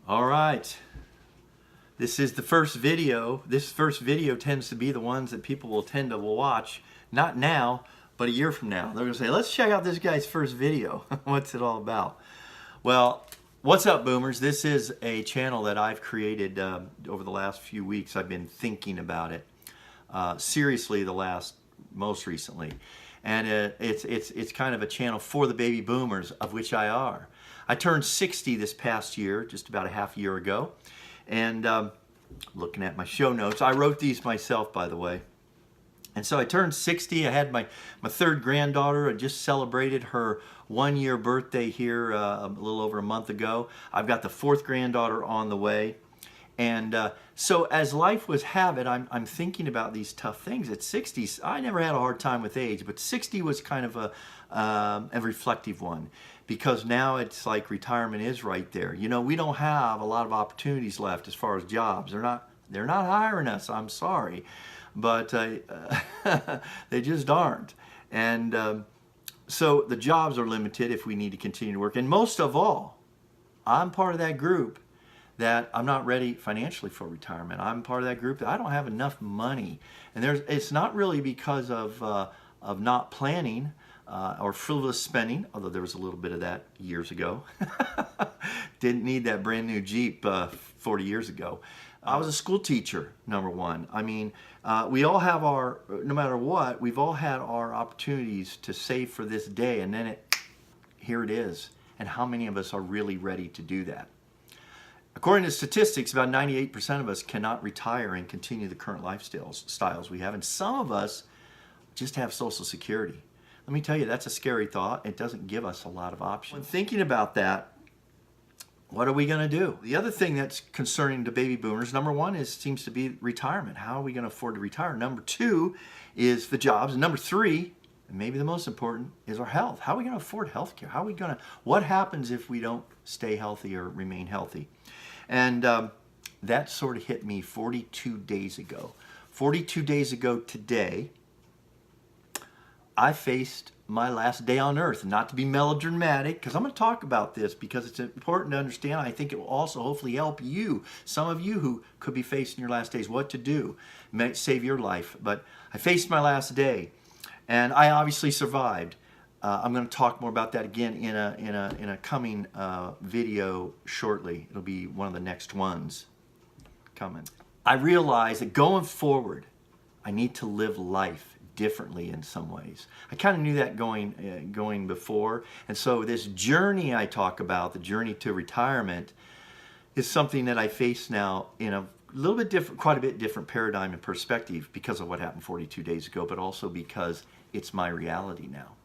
All right. This is the first video. This first video tends to be the ones that people will tend to watch, not now, but a year from now. They're going to say, let's check out this guy's first video. What's it all about? Well, what's up, boomers? This is a channel that I've created over the last few weeks. I've been thinking about it seriously most recently. And it's kind of a channel for the baby boomers, of which I are. I turned 60 this past year, just about a half year ago. And looking at my show notes, I wrote these myself, by the way. And so I turned 60. I had my third granddaughter. I just celebrated her 1-year birthday here a little over a month ago. I've got the fourth granddaughter on the way. And so as life was have it, I'm thinking about these tough things. At 60, I never had a hard time with age, but 60 was kind of a reflective one, because now it's like retirement is right there. You know, we don't have a lot of opportunities left as far as jobs. They're not hiring us, I'm sorry, but they just aren't. And so the jobs are limited if we need to continue to work. And most of all, I'm part of that group that I'm not ready financially for retirement. I'm part of that group that I don't have enough money. And it's not really because of not planning or frivolous spending, although there was a little bit of that years ago. Didn't need that brand new Jeep 40 years ago. I was a school teacher, number one. I mean, we all have no matter what, we've all had our opportunities to save for this day, and then here it is. And how many of us are really ready to do that? According to statistics, about 98% of us cannot retire and continue the current lifestyles we have, and some of us just have Social Security. Let me tell you, that's a scary thought. It doesn't give us a lot of options. When thinking about that, what are we going to do? The other thing that's concerning to baby boomers, number one, seems to be retirement. How are we going to afford to retire? Number two is the jobs. And number three, and maybe the most important, is our health. How are we going to afford health care? What happens if we don't stay healthy or remain healthy? And that sort of hit me 42 days ago. 42 days ago today, I faced my last day on earth. Not to be melodramatic, because I'm going to talk about this because it's important to understand. I think it will also hopefully help you, some of you who could be facing your last days, what to do, may save your life. But I faced my last day, and I obviously survived. I'm going to talk more about that again in a coming video shortly. It'll be one of the next ones coming. I realized that going forward, I need to live life differently in some ways. I kind of knew that going before, and so this journey I talk about, the journey to retirement, is something that I face now in a little bit different, quite a bit different paradigm and perspective because of what happened 42 days ago, but also because it's my reality now.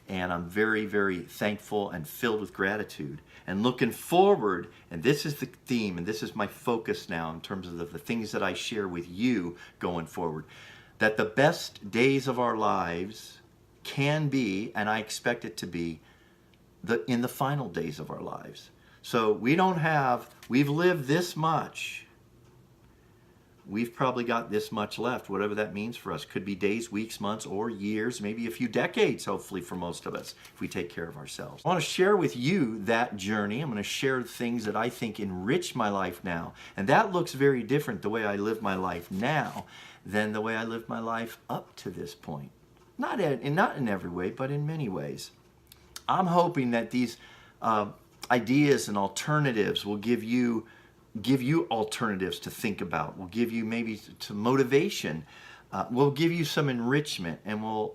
And I'm very, very thankful and filled with gratitude and looking forward. And this is the theme, and this is my focus now in terms of the things that I share with you going forward. That the best days of our lives can be, and I expect it to be, in the final days of our lives. So we've lived this much. We've probably got this much left, whatever that means for us. Could be days, weeks, months, or years, maybe a few decades, hopefully, for most of us, if we take care of ourselves. I want to share with you that journey. I'm going to share things that I think enrich my life now. And that looks very different, the way I live my life now, than the way I lived my life up to this point. Not in every way, but in many ways. I'm hoping that these ideas and alternatives will give you alternatives to think about. We'll give you maybe some motivation. We'll give you some enrichment, and we'll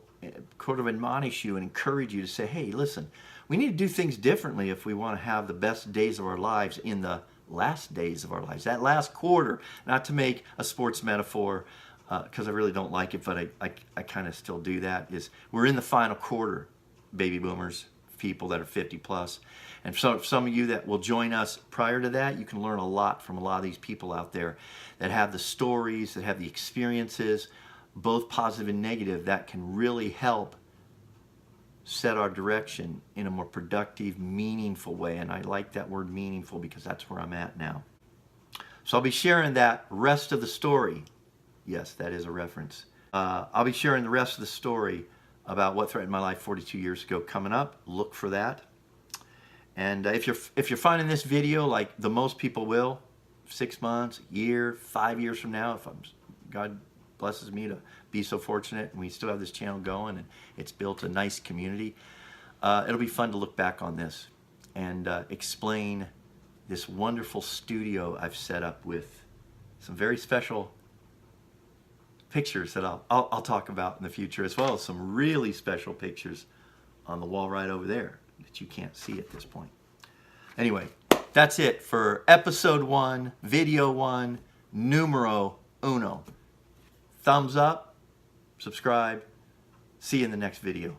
sort of admonish you and encourage you to say, hey, listen, we need to do things differently if we want to have the best days of our lives in the last days of our lives, that last quarter. Not to make a sports metaphor, because I really don't like it, but I kind of still do that, is we're in the final quarter, baby boomers, people that are 50 plus. And so some of you that will join us prior to that, you can learn a lot from a lot of these people out there that have the stories, that have the experiences, both positive and negative, that can really help set our direction in a more productive, meaningful way. And I like that word meaningful because that's where I'm at now. So I'll be sharing that rest of the story. Yes, that is a reference. I'll be sharing the rest of the story about what threatened my life 42 years ago coming up. Look for that. And if you're finding this video like the most people will, 6 months, a year, 5 years from now, if God blesses me to be so fortunate and we still have this channel going and it's built a nice community, it'll be fun to look back on this and explain this wonderful studio I've set up with some very special pictures that I'll talk about in the future, as well as some really special pictures on the wall right over there that you can't see at this point. Anyway, that's it for episode 1, video 1, numero uno. Thumbs up, subscribe. See you in the next video.